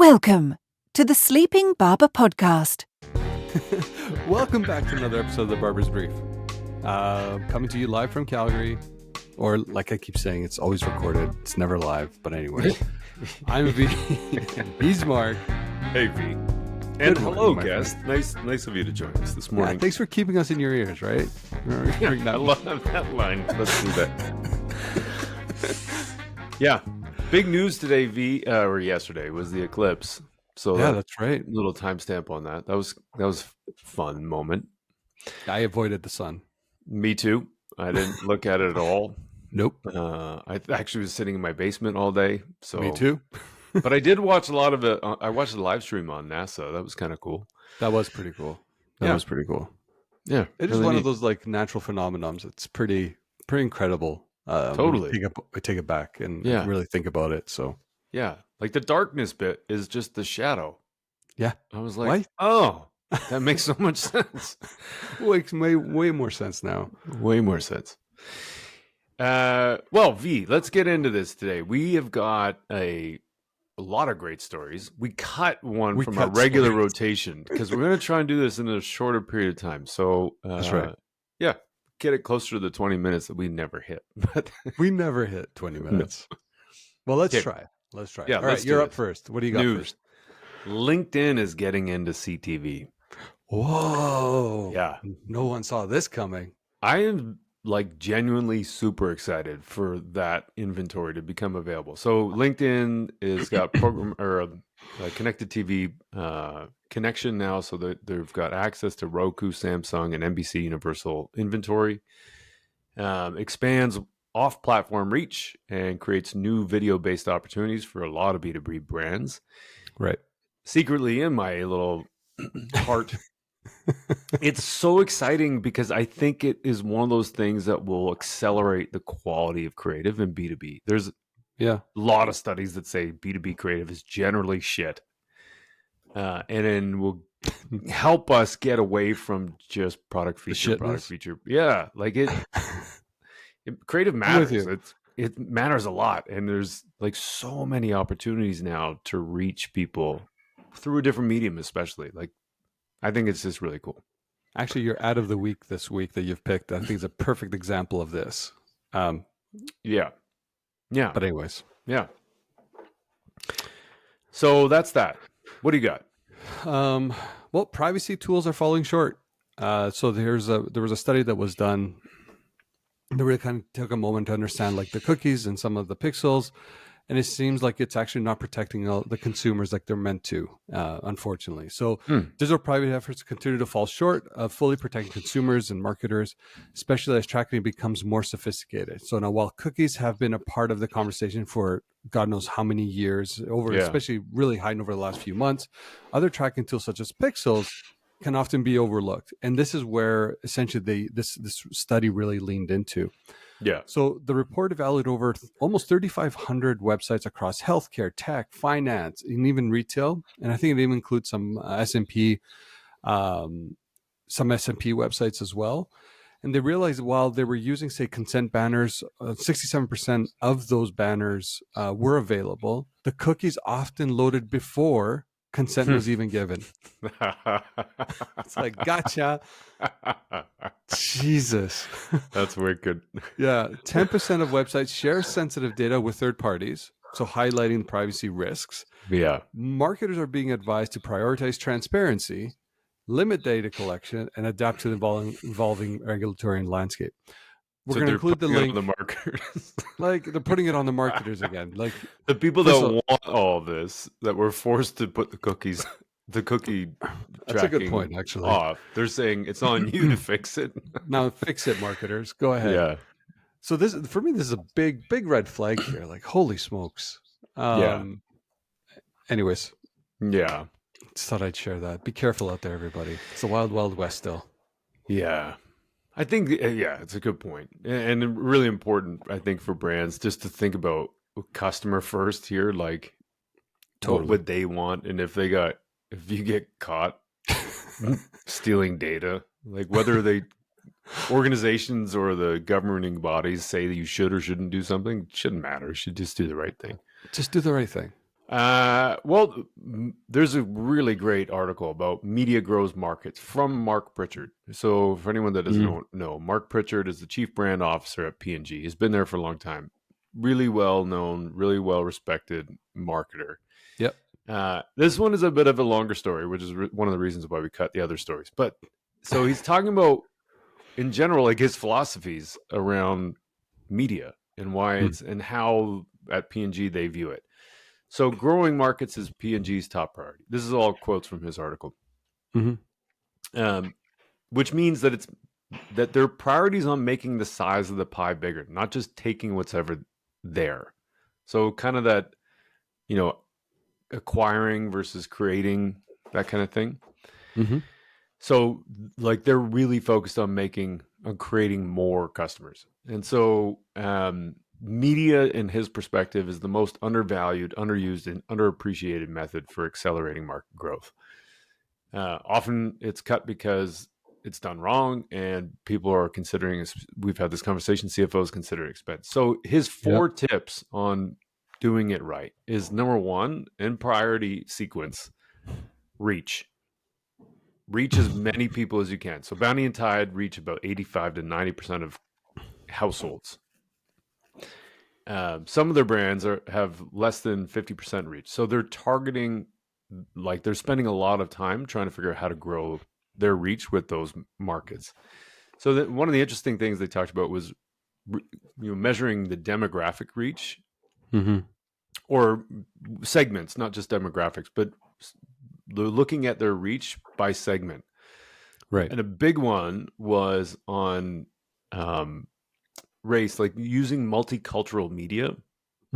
Welcome to the Sleeping Barber podcast. Welcome back to another episode of the Barber's Brief. Coming to you live from Calgary, or like I keep saying, it's always recorded. It's never live. But anyway, I'm V. He's Mark. Hey V. And Good hello, morning, my guest. Nice of you to join us this morning. Yeah, thanks for keeping us in your ears, right? I love that line. Let's do that. Yeah. Big news today, V, or yesterday, was the eclipse. So yeah, that's right. Little timestamp on that. That was a fun moment. I avoided the sun. Me too. I didn't look at it at all. Nope. I actually was sitting in my basement all day. So Me too. But I did watch a lot of it. I watched the live stream on NASA. That was kind of cool. That was pretty cool. That was pretty cool. Yeah, it is really one neat. of those like natural phenomenons. It's pretty incredible. Totally. I take it back and Yeah. really think about it. So Yeah, like the darkness bit is just the shadow. yeah, I was like, What? oh, that makes so much sense. makes way more sense now. Way more sense. Well, V, let's get into this today. We have got a lot of great stories. We cut one We from cut our regular stories. rotation because we're going to try and do this in a shorter period of time. So That's right. Yeah, get it closer to the 20 minutes that we never hit. But We never hit 20 minutes. Well, let's Okay. try. Let's try. Yeah, All right, let's do you're up this. first. What do you got News. first? LinkedIn is getting into CTV. Whoa. Yeah. No one saw this coming. I am like genuinely super excited for that inventory to become available. So LinkedIn has got program or a connected TV connection now, so that they've got access to Roku, Samsung, and NBC Universal inventory. Expands off-platform reach and creates new video-based opportunities for a lot of B2B brands. Right. Secretly in my little heart, it's so exciting because I think it is one of those things that will accelerate the quality of creative in B2B. There's Yeah. a lot of studies that say B2B creative is generally shit. And then will help us get away from just product feature, product shitness. feature. Yeah, like it creative I'm matters. with you. It matters a lot. And there's like so many opportunities now to reach people through a different medium, especially. Like, I think it's just really cool. Actually, your ad of the week this week that you've picked, I think is a perfect example of this. Yeah. Yeah. But anyways. Yeah. So that's that. What do you got? Well, privacy tools are falling short. So there was a study that was done. They really kind of took a moment to understand like the cookies and some of the pixels, and it seems like it's actually not protecting all the consumers like they're meant to, unfortunately. So digital privacy efforts continue to fall short of fully protecting consumers and marketers, especially as tracking becomes more sophisticated. So now, while cookies have been a part of the conversation for God knows how many years, especially really heightened over the last few months, other tracking tools such as pixels can often be overlooked. And this is where essentially this study really leaned into. Yeah. So the report evaluated over almost 3,500 websites across healthcare, tech, finance, and even retail. And I think it even includes some S&P websites as well. And they realized while they were using, say, consent banners, 67% of those banners were available. The cookies often loaded before consent was even given. It's like, gotcha. Jesus. That's wicked. Yeah. 10% of websites share sensitive data with third parties, so highlighting the privacy risks. Yeah. Marketers are being advised to prioritize transparency, limit data collection, and adapt to the evolving regulatory landscape. We're going to include the link. On the marketers. Like they're putting it on the marketers again. Like The people that want all this, that were forced to put the cookie that's a good tracking point, actually. off. They're saying it's on you to fix it. Now fix it, marketers. Go ahead. Yeah. So this, for me, this is a big red flag here. Like, holy smokes. Yeah. Anyways, Yeah. just thought I'd share that. Be careful out there, everybody. It's the wild, wild west still. Yeah. I think, it's a good point. And really important, I think, for brands just to think about customer first here. Like, what would they want? And if you get caught stealing data, like whether organizations or the governing bodies say that you should or shouldn't do something, it shouldn't matter. You should just do the right thing. Just do the right thing. Well, there's a really great article about media grows markets from Mark Pritchard. So for anyone that doesn't know, Mark Pritchard is the chief brand officer at P&G. He's been there for a long time. Really well known, really well respected marketer. Yep. This one is a bit of a longer story, which is one of the reasons why we cut the other stories. But so he's talking about, in general, like his philosophies around media and why it's and how at P&G they view it. So growing markets is P&G's top priority. This is all quotes from his article, which means that their priorities on making the size of the pie bigger, not just taking what's ever there. So kind of that, acquiring versus creating, that kind of thing. So like they're really focused on creating more customers. And so media, in his perspective, is the most undervalued, underused, and underappreciated method for accelerating market growth. Often it's cut because it's done wrong and people are considering, we've had this conversation, CFOs consider expense. So his 4 tips on doing it right is, number 1, in priority sequence, reach as many people as you can. So Bounty and Tide reach about 85 to 90% of households. Some of their brands have less than 50% reach. So they're targeting, like they're spending a lot of time trying to figure out how to grow their reach with those markets. So one of the interesting things they talked about was measuring the demographic reach or segments, not just demographics, but they're looking at their reach by segment. Right. And a big one was on race, like using multicultural media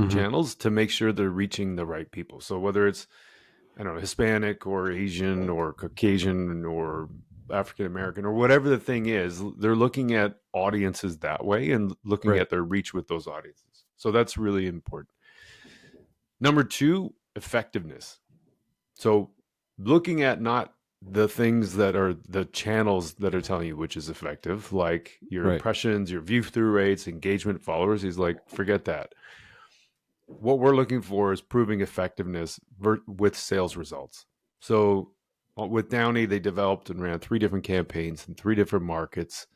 channels to make sure they're reaching the right people. So whether it's, I don't know, Hispanic or Asian or Caucasian or African American or whatever the thing is, they're looking at audiences that way and looking at their reach with those audiences. So that's really important. Number 2, effectiveness. So looking at not the things that are the channels that are telling you which is effective, like your impressions, your view through rates, engagement, followers. He's like, forget that. What we're looking for is proving effectiveness with sales results. So with Downey, they developed and ran 3 different campaigns in 3 different markets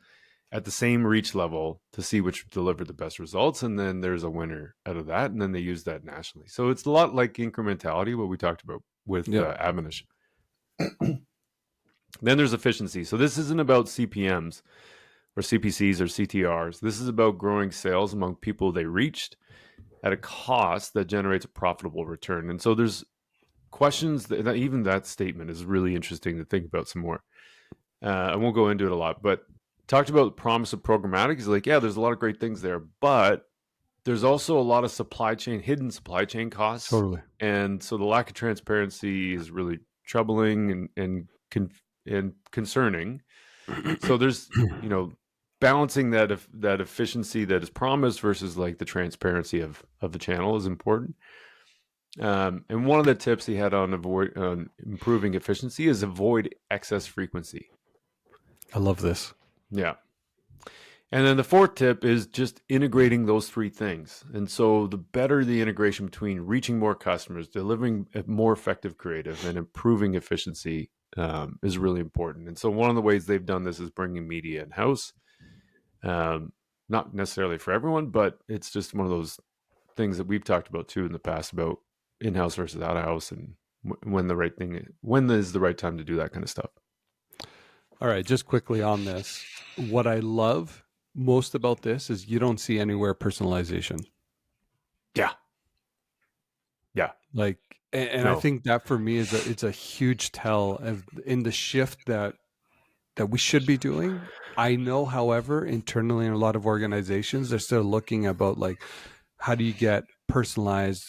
at the same reach level to see which delivered the best results. And then there's a winner out of that. And then they use that nationally. So it's a lot like incrementality, what we talked about with Admonish. Then there's efficiency. So this isn't about CPMs or CPCs or CTRs. This is about growing sales among people they reached at a cost that generates a profitable return. And so there's questions that even that statement is really interesting to think about some more. I won't go into it a lot, but talked about the promise of programmatic. He's like, yeah, there's a lot of great things there, but there's also a lot of hidden supply chain costs. Totally. And so the lack of transparency is really troubling and concerning. So there's, balancing that efficiency that is promised versus like the transparency of the channel is important. And one of the tips he had on improving efficiency is avoid excess frequency. I love this. Yeah. And then the 4th tip is just integrating those 3 things. And so the better the integration between reaching more customers, delivering a more effective creative, and improving efficiency is really important. And so one of the ways they've done this is bringing media in-house. Not necessarily for everyone, but it's just one of those things that we've talked about too in the past about in-house versus out-of-house and when is the right time to do that kind of stuff. All right, just quickly on this. What I love most about this is you don't see anywhere personalization. Yeah. Like, and I think that for me it's a huge tell in the shift that we should be doing. I know, however, internally in a lot of organizations, they're still looking about like, how do you get personalized,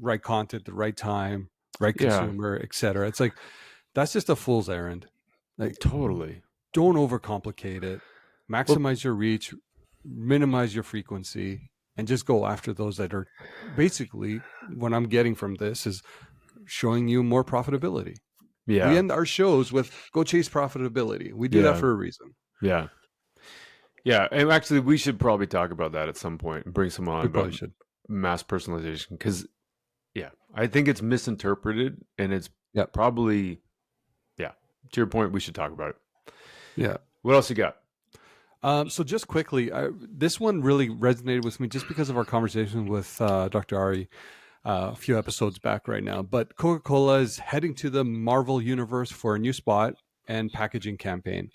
right content, the right time, right consumer, etc. It's like, that's just a fool's errand. Like, totally. Don't overcomplicate it. Maximize your reach, minimize your frequency, and just go after those that are basically, what I'm getting from this is showing you more profitability. Yeah. We end our shows with go chase profitability. We do that for a reason. Yeah. Yeah. And actually, we should probably talk about that at some point and bring some on. We probably should. Mass personalization. Because, Yeah, I think it's misinterpreted, and it's Yep. probably, yeah. To your point, we should talk about it. Yeah. What else you got? So just quickly, this one really resonated with me just because of our conversation with Dr. Ari a few episodes back right now. But Coca-Cola is heading to the Marvel universe for a new spot and packaging campaign.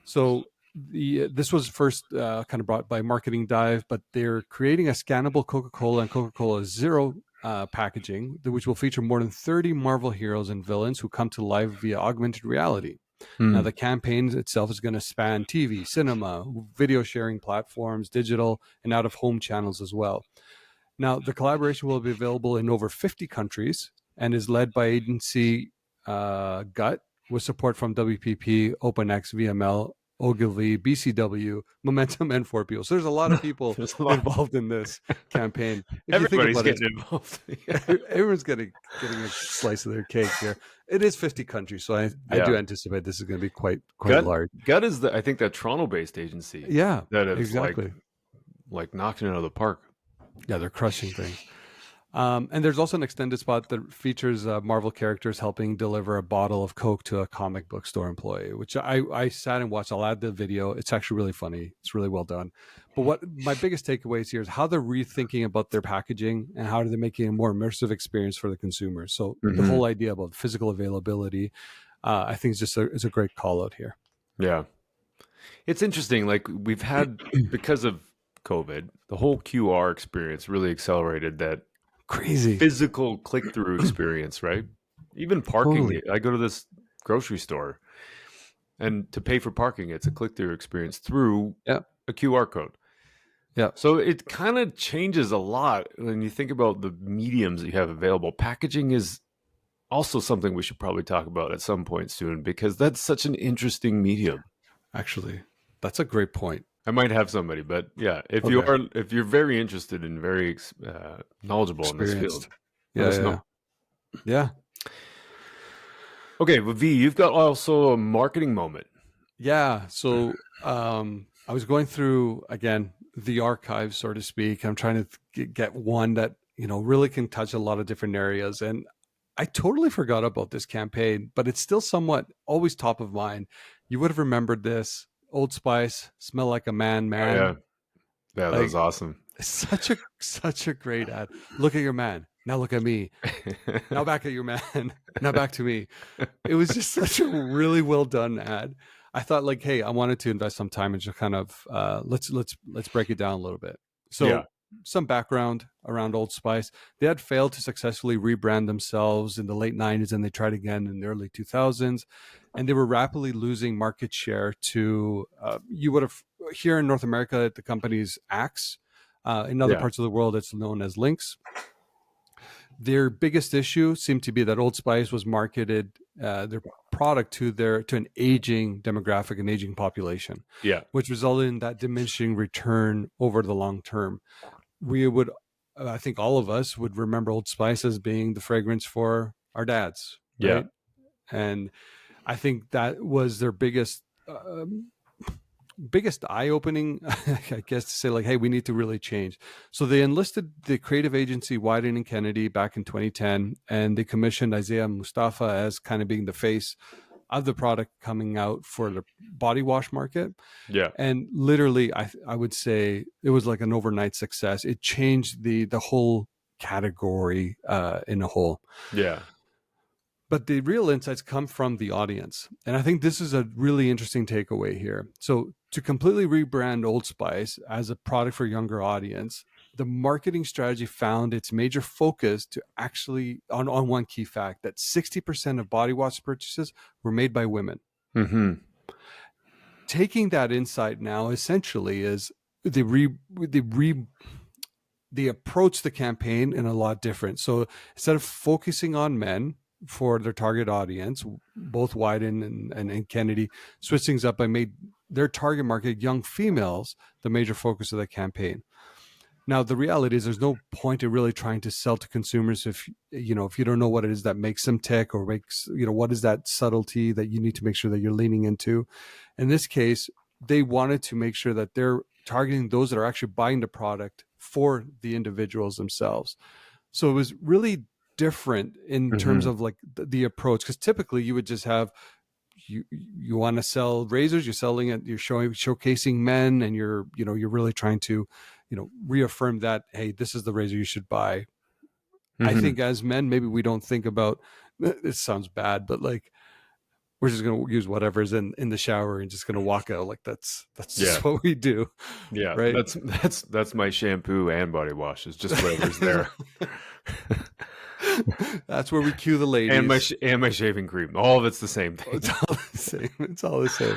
So this was first kind of brought by Marketing Dive, but they're creating a scannable Coca-Cola and Coca-Cola Zero packaging, which will feature more than 30 Marvel heroes and villains who come to life via augmented reality. Now, the campaign itself is going to span TV, cinema, video sharing platforms, digital, and out of home channels as well. Now, the collaboration will be available in over 50 countries and is led by agency GUT with support from WPP, OpenX, VML, Ogilvy, BCW, Momentum, and 4PO. So there's a lot of people involved in this campaign. If Everybody's you think getting involved. everyone's getting a slice of their cake here. It is 50 countries, so I do anticipate this is going to be quite large. GUT is I think that Toronto-based agency. Yeah, that is exactly. like knocking it out of the park. Yeah, they're crushing things. And there's also an extended spot that features Marvel characters helping deliver a bottle of Coke to a comic book store employee, which I sat and watched. I'll add the video. It's actually really funny. It's really well done. But what my biggest takeaways here is how they're rethinking about their packaging and how they're making a more immersive experience for the consumer. So the whole idea about physical availability, I think is a great call out here. Yeah. It's interesting. Like we've had, because of COVID, the whole QR experience really accelerated that crazy physical click-through experience, right? Even parking. Totally. I go to this grocery store, and to pay for parking, it's a click-through experience through a QR code. Yeah. So it kind of changes a lot when you think about the mediums that you have available. Packaging is also something we should probably talk about at some point soon, because that's such an interesting medium. Actually, that's a great point. I might have somebody, but yeah, if you're very interested and very knowledgeable in this field, let us know. Yeah. Okay, well, V, you've got also a marketing moment. Yeah. So I was going through again the archives, so to speak. I'm trying to get one that really can touch a lot of different areas, and I totally forgot about this campaign, but it's still somewhat always top of mind. You would have remembered this. Old Spice, smell like a man. Oh, yeah, that was awesome. Such a great ad. Look at your man. Now look at me. Now back at your man. Now back to me. It was just such a really well done ad. I thought, like, hey, I wanted to invest some time and just kind of let's break it down a little bit. So some background around Old Spice. They had failed to successfully rebrand themselves in the late 90s, and they tried again in the early 2000s. And they were rapidly losing market share to, you would have, here in North America, the company's Axe. In other parts of the world, it's known as Lynx. Their biggest issue seemed to be that Old Spice was marketed their product to an aging demographic, an aging population, which resulted in that diminishing return over the long term. We would, I think all of us would remember Old Spice as being the fragrance for our dads, right? And I think that was their biggest eye-opening, I guess, to say, like, hey, we need to really change. So they enlisted the creative agency Wyden and Kennedy back in 2010, and they commissioned Isaiah Mustafa as kind of being the face of the product coming out for the body wash market. Yeah. And literally, I would say it was like an overnight success. It changed the whole category in a whole. Yeah. But the real insights come from the audience. And I think this is a really interesting takeaway here. So to completely rebrand Old Spice as a product for a younger audience, the marketing strategy found its major focus to actually on one key fact, that 60% of body wash purchases were made by women. Mm-hmm. Taking that insight now essentially is they approach the campaign in a lot different. So instead of focusing on men for their target audience, both Wyden and Kennedy switched things up. I made their target market, young females, the major focus of the campaign. Now, the reality is there's no point in really trying to sell to consumers if you don't know what it is that makes them tick, or makes, what is that subtlety that you need to make sure that you're leaning into. In this case, they wanted to make sure that they're targeting those that are actually buying the product for the individuals themselves. So it was really different in terms of like the approach, because typically you would just have you want to sell razors, you're selling it, you're showcasing men, and you're really trying to reaffirm that, hey, this is the razor you should buy. I think as men, maybe we don't think about, it sounds bad, but like we're just going to use whatever's in the shower and just going to walk out. Like that's just what we do. Yeah. Right. That's my shampoo and body wash, is just whatever's there. That's where we cue the ladies. And my shaving cream. All of it's the same thing. It's all the same. It's all the same.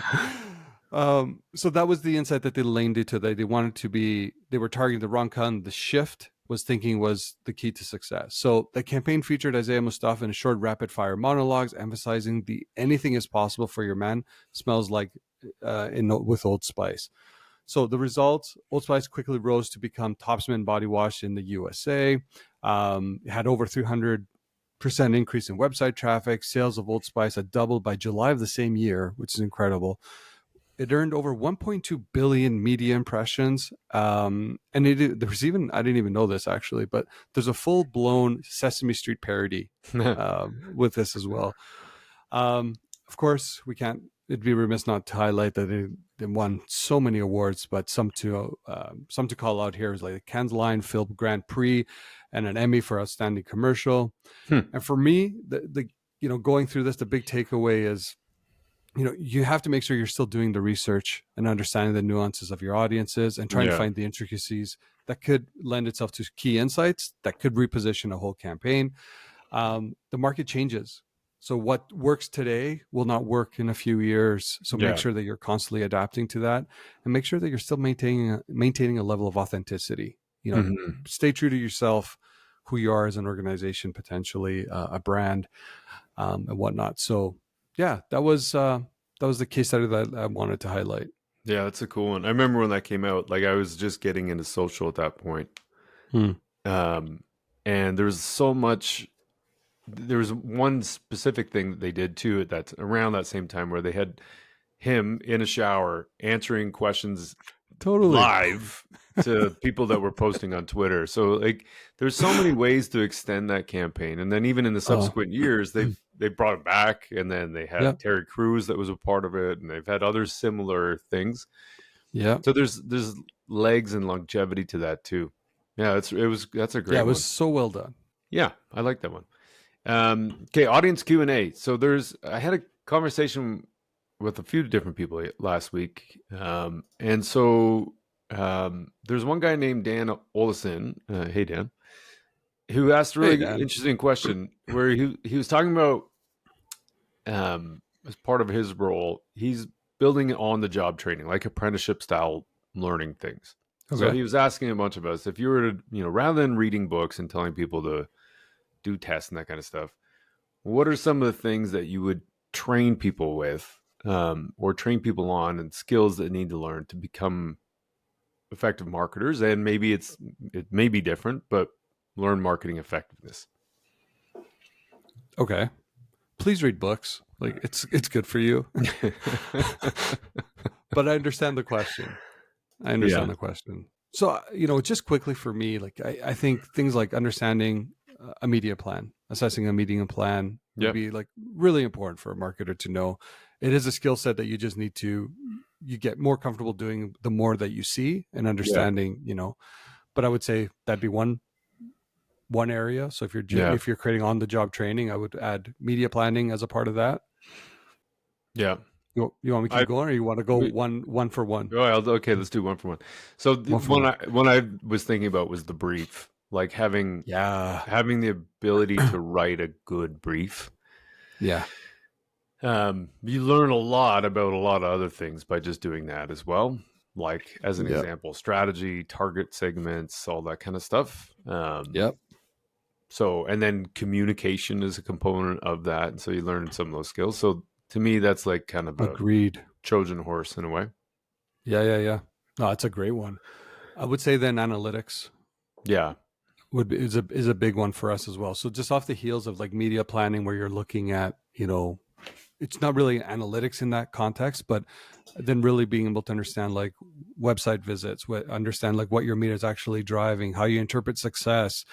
So that was the insight that they leaned into. They were targeting the wrong con. The shift was the key to success. So the campaign featured Isaiah Mustafa in short, rapid fire monologues, emphasizing anything is possible for your man smells like with Old Spice. So the results, Old Spice quickly rose to become top men body wash in the USA. It had over 300% increase in website traffic. Sales of Old Spice had doubled by July of the same year, which is incredible. It earned over 1.2 billion media impressions. And there was even, I didn't even know this actually, but there's a full-blown Sesame Street parody with this as well. Of course, it'd be remiss not to highlight that they won so many awards, but some to call out here is like the Cannes Lion Film Grand Prix and an Emmy for Outstanding Commercial. And for me, the going through this, the big takeaway is, you have to make sure you're still doing the research and understanding the nuances of your audiences and trying to find the intricacies that could lend itself to key insights that could reposition a whole campaign. The market changes. So what works today will not work in a few years. So make sure that you're constantly adapting to that, and make sure that you're still maintaining a level of authenticity. Stay true to yourself, who you are as an organization, potentially a brand, and whatnot. So yeah, that was the case study that I wanted to highlight. Yeah, that's a cool one. I remember when that came out, like I was just getting into social at that point. And there's so much. There was one specific thing that they did too that's around that same time, where they had him in a shower answering questions live to people that were posting on Twitter. So like there's so many ways to extend that campaign. And then even in the subsequent years, they brought it back, and then they had Terry Crews that was a part of it, and they've had other similar things. Yeah. So there's legs and longevity to that too. Yeah, that's a great one. Yeah, it was so well done. Yeah, I like that one. Okay, audience Q&A. So I had a conversation with a few different people last week. And so there's one guy named Dan Olesen. Hey, Dan. Who asked a really interesting question, where he was talking about, as part of his role, he's building on-the-job training, like apprenticeship-style learning things. Okay. So he was asking a bunch of us, if you were to, rather than reading books and telling people to do tests and that kind of stuff, what are some of the things that you would train people with, or train people on, and skills that need to learn to become effective marketers? And maybe it may be different, but learn marketing effectiveness. Okay. Please read books. Like it's good for you. But I understand the question. The question. So, just quickly for me, like I think things like understanding a media plan, assessing a media plan would be like really important for a marketer to know. It is a skill set that you just need to, you get more comfortable doing the more that you see and understanding, but I would say that'd be one area. So if you're creating on the job training, I would add media planning as a part of that. Yeah. You want me to keep going, or you want to go one for one? Okay, let's do one for one. So one I was thinking about was the brief, like having the ability to write a good brief. Yeah. You learn a lot about a lot of other things by just doing that as well. Like as an example, strategy, target segments, all that kind of stuff. So, and then communication is a component of that. And so you learn some of those skills. So to me, that's like kind of agreed Trojan horse in a way. Yeah. No, it's a great one. I would say then analytics. Yeah. Is a big one for us as well. So just off the heels of like media planning, where you're looking at, it's not really analytics in that context, but then really being able to understand like website visits, understand like what your media is actually driving, how you interpret success,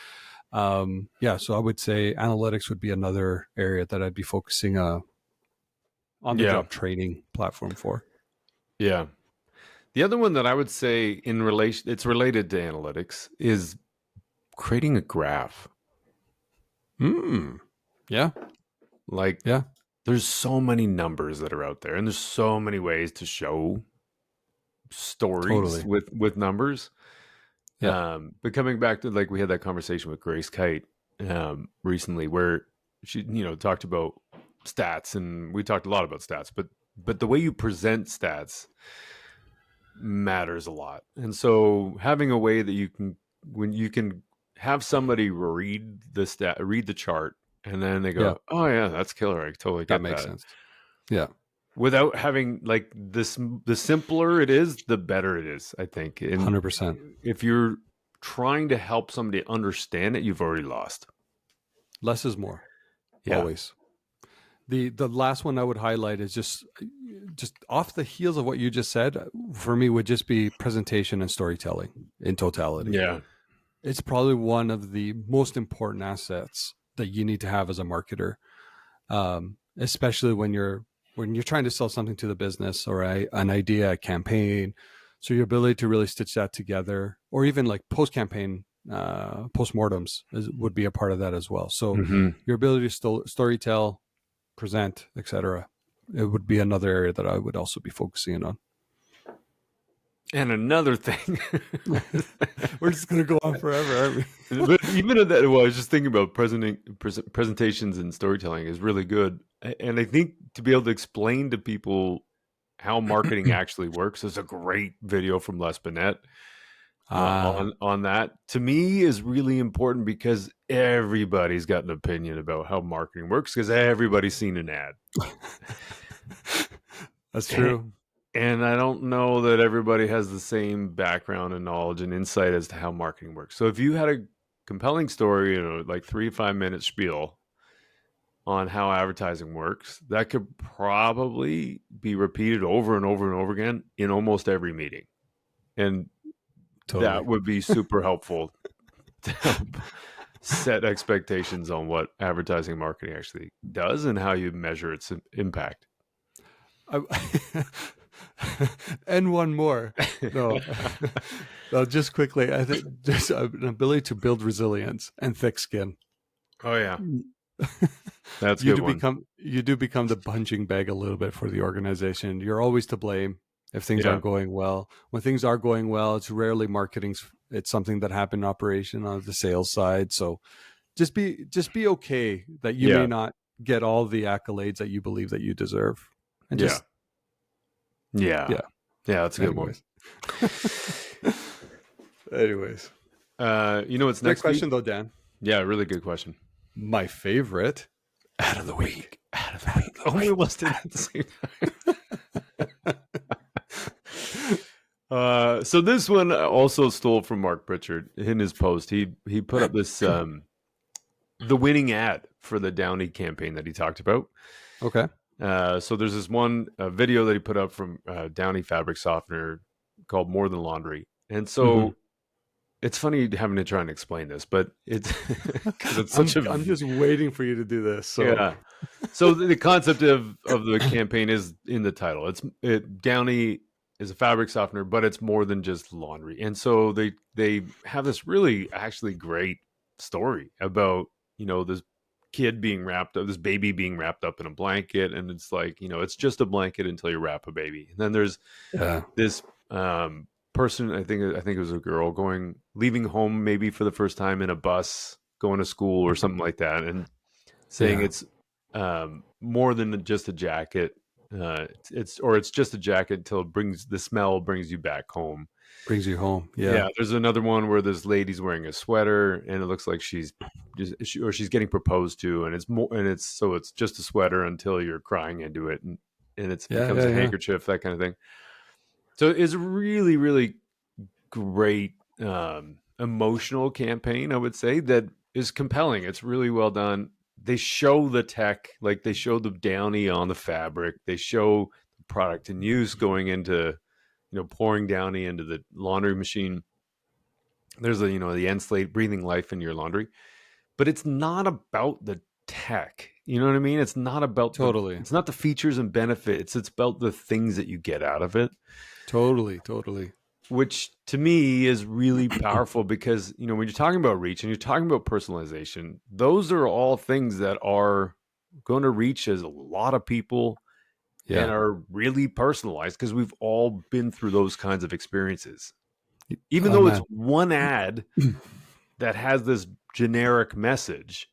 So I would say analytics would be another area that I'd be focusing on the job training platform for. Yeah. The other one that I would say it's related to analytics is creating a graph. Yeah. There's so many numbers that are out there, and there's so many ways to show stories with numbers. Yeah. But coming back to, like, we had that conversation with Grace Kite recently, where she, talked about stats, and we talked a lot about stats, but the way you present stats matters a lot. And so having a way that you can have somebody read the chart, and then they go, oh yeah, that's killer, I totally get that. Makes sense. Yeah. Without having, like, this, the simpler it is, the better it is, I think. 100%. If you're trying to help somebody understand it, you've already lost. Less is more. Always. The last one I would highlight is just off the heels of what you just said, for me, would just be presentation and storytelling in totality. Yeah. It's probably one of the most important assets that you need to have as a marketer, especially when you're trying to sell something to the business, or an idea, a campaign. So your ability to really stitch that together, or even like post-campaign postmortems would be a part of that as well. So your ability to storytell, present, etc., it would be another area that I would also be focusing on. And another thing, we're just going to go on forever, aren't we? But even at that, I was just thinking about presentations and storytelling is really good. And I think to be able to explain to people how marketing actually works is a great video from Les Binet on that. To me, is really important, because everybody's got an opinion about how marketing works, because everybody's seen an ad. That's true. And I don't know that everybody has the same background and knowledge and insight as to how marketing works. So if you had a compelling story, like 3 to 5 minute spiel on how advertising works, that could probably be repeated over and over and over again in almost every meeting. And that would be super helpful to help set expectations on what advertising marketing actually does and how you measure its impact. And one more. No, just quickly, I think there's an ability to build resilience and thick skin. Oh yeah, that's a good one. You do become the punching bag a little bit for the organization. You're always to blame if things aren't going well. When things are going well, it's rarely marketing's. It's something that happened in operation on the sales side. So just be okay that you may not get all the accolades that you believe that you deserve. And just that's a good one. Anyways, what's next question week? though, Dan? Yeah, really good question. My favorite out of the week. Oh, we almost did at the same time. So this one also stole from Mark Pritchard in his post. He put up this the winning ad for the Downy campaign that he talked about. Okay. So there's this one video that he put up from Downy fabric softener called More Than Laundry. And so it's funny having to try and explain this, but it's I'm just waiting for you to do this. So yeah. So the concept of the campaign is in the title. Downy is a fabric softener, but it's more than just laundry. And so they have this really actually great story about, this baby being wrapped up in a blanket, and it's like, it's just a blanket until you wrap a baby. And then there's this person, I think it was a girl, leaving home maybe for the first time in a bus, going to school or something like that, and saying it's more than just a jacket. It's just a jacket until the smell brings you back home. Brings you home. Yeah. There's another one where this lady's wearing a sweater, and it looks like she's getting proposed to, and it's just a sweater until you're crying into it, and it becomes a handkerchief, that kind of thing. So it's a really, really great emotional campaign, I would say, that is compelling. It's really well done. They show the tech, like they show the Downy on the fabric. They show the product in use going into, pouring Downy into the laundry machine. There's the end slate breathing life in your laundry. but it's not about the tech. You know what I mean? It's not about Totally. it's not the features and benefits. It's about the things that you get out of it. Totally. Which to me is really powerful because, you know, when you're talking about reach and you're talking about personalization, those are all things that are going to reach as a lot of people and are really personalized because we've all been through those kinds of experiences. Even though it's one ad that has this generic message,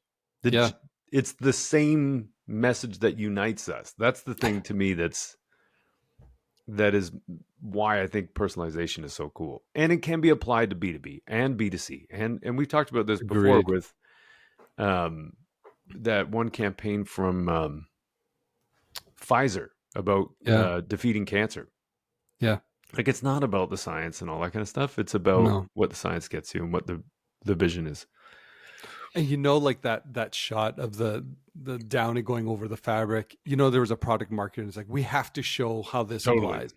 it's the same message that unites us. That's the thing to me that is why I think personalization is so cool. And it can be applied to B2B and B2C. And we've talked about this before with that one campaign from Pfizer about defeating cancer. Yeah. Like, it's not about the science and all that kind of stuff. It's about what the science gets you and what the vision is. And you know, like that shot of the Downy going over the fabric, you know, there was a product marketer and it's like, we have to show how this applies.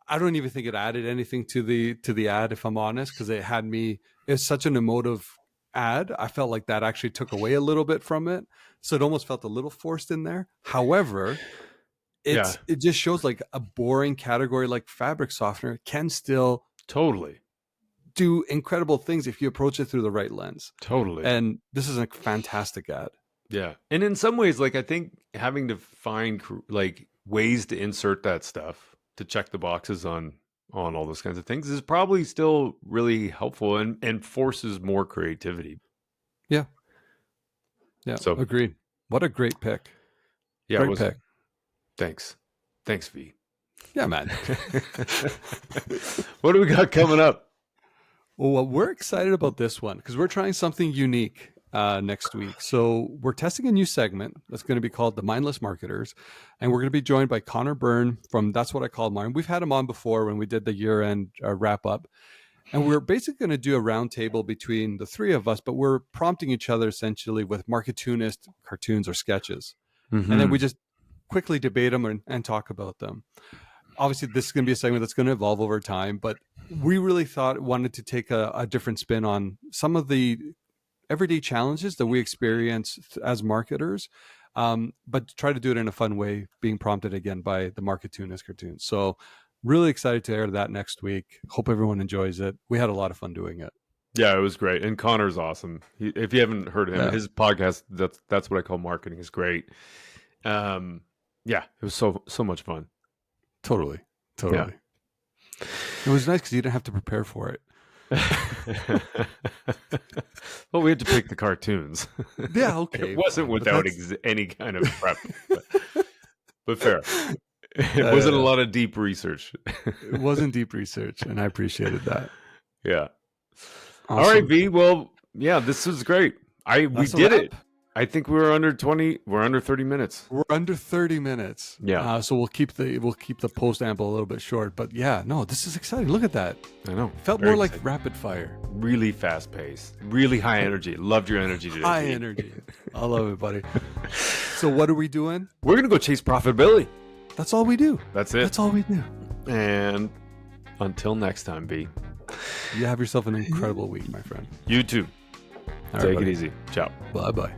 I don't even think it added anything to the ad, if I'm honest, because it's such an emotive ad. I felt like that actually took away a little bit from it. So it almost felt a little forced in there. However, it just shows like a boring category like fabric softener can still do incredible things if you approach it through the right lens. And this is a fantastic ad. Yeah. And in some ways, like, I think having to find like ways to insert that stuff to check the boxes on all those kinds of things is probably still really helpful and forces more creativity. Yeah. So agreed. What a great pick. Yeah. Great pick. Thanks, V. Yeah, man. What do we got coming up? Well, we're excited about this one because we're trying something unique next week. So we're testing a new segment that's going to be called The Mindless Marketers. And we're going to be joined by Connor Byrne from That's What I Call Mine. We've had him on before when we did the year-end wrap up. And we're basically going to do a roundtable between the three of us, but we're prompting each other essentially with marketoonist cartoons or sketches. Mm-hmm. And then we just quickly debate them and talk about them. Obviously, this is going to be a segment that's going to evolve over time, but we really wanted to take a different spin on some of the everyday challenges that we experience as marketers, but try to do it in a fun way, being prompted again by the marketoonist cartoons. So really excited to air that next week. Hope everyone enjoys it. We had a lot of fun doing it. Yeah, it was great. And Connor's awesome. If you haven't heard him, his podcast, that's what I call marketing, is great. Yeah, it was so much fun. Totally. Yeah. It was nice because you didn't have to prepare for it. Well, we had to pick the cartoons. Yeah, okay. It wasn't without any kind of prep, but fair. It wasn't a lot of deep research. It wasn't deep research, and I appreciated that. Yeah. Awesome. All right, V. Well, yeah, this was great. We did it. I think we're under 20. We're under 30 minutes. We're under 30 minutes. Yeah. So we'll keep the post amble a little bit short. But yeah, no, this is exciting. Look at that. I know. Felt more like rapid fire. Really fast paced. Really high energy. Loved your energy today. High energy. I love it, buddy. So what are we doing? We're gonna go chase profitability. That's all we do. That's it. That's all we do. And until next time, B. You have yourself an incredible week, my friend. You too. Take it easy. Ciao. Bye-bye.